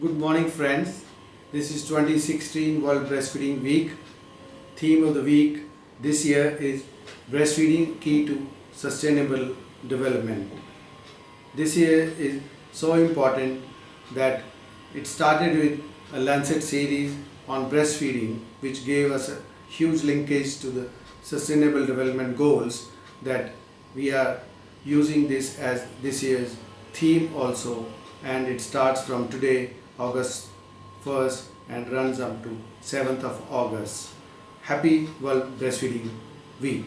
Good morning, friends. This is 2016 World Breastfeeding Week. Theme of the week this year is Breastfeeding Key to Sustainable Development. This year is so important that it started with a Lancet series on breastfeeding, which gave us a huge linkage to the Sustainable Development Goals, that we are using this as this year's theme also, and it starts from today, August 1st, and runs up to 7th of August. Happy World Breastfeeding Week.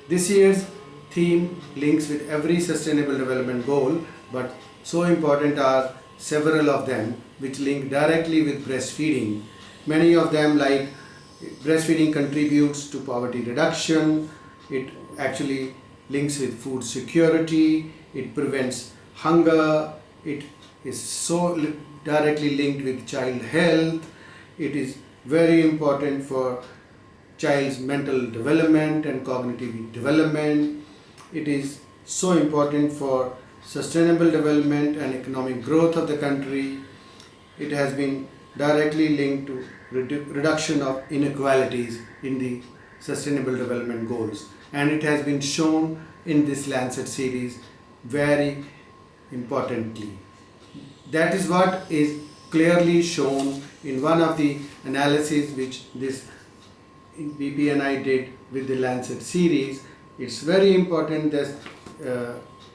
This year's theme links with every sustainable development goal, but so important are several of them which link directly with breastfeeding. Many of them, like breastfeeding contributes to poverty reduction, it actually links with food security, it prevents hunger, it is so directly linked with child health, it is very important for child's mental development and cognitive development, it is so important for sustainable development and economic growth of the country, it has been directly linked to reduction of inequalities in the sustainable development goals, and it has been shown in this Lancet series very importantly. That is what is clearly shown in one of the analyses which this BP and I did with the Lancet series. It's very important that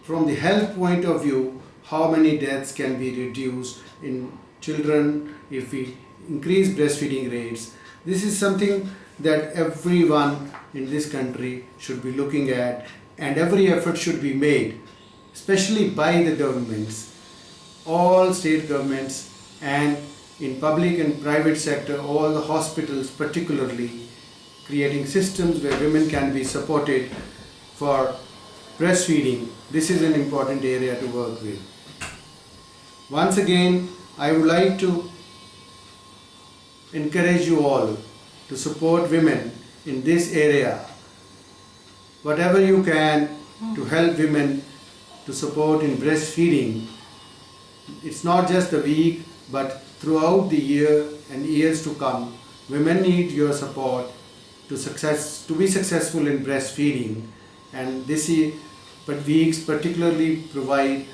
from the health point of view, how many deaths can be reduced in children if we increase breastfeeding rates. This is something that everyone in this country should be looking at, and every effort should be made, especially by the governments, all state governments, and in public and private sector, all the hospitals particularly, creating systems where women can be supported for breastfeeding. This is an important area to work with. Once again, I would like to encourage you all to support women in this area. Whatever you can to help women to support in breastfeeding. It's not just a week, but throughout the year and years to come, women need your support to be successful in breastfeeding. And this weeks particularly provide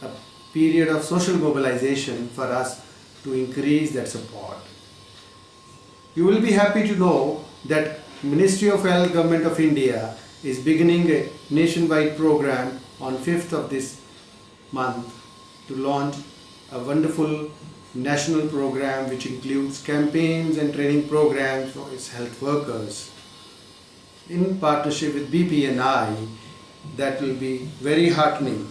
a period of social mobilization for us to increase that support. You will be happy to know that Ministry of Health, Government of India is beginning a nationwide program on 5th of this month to launch a wonderful national program which includes campaigns and training programs for its health workers. In partnership with BPNI, that will be very heartening.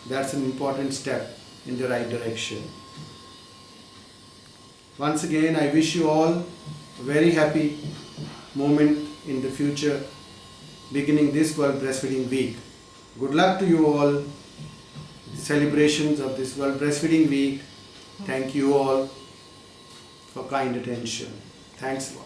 That's an important step in the right direction. Once again, I wish you all a very happy moment in the future, beginning this World Breastfeeding Week. Good luck to you all, celebrations of this World Breastfeeding Week. Thank you all for kind attention. Thanks a lot.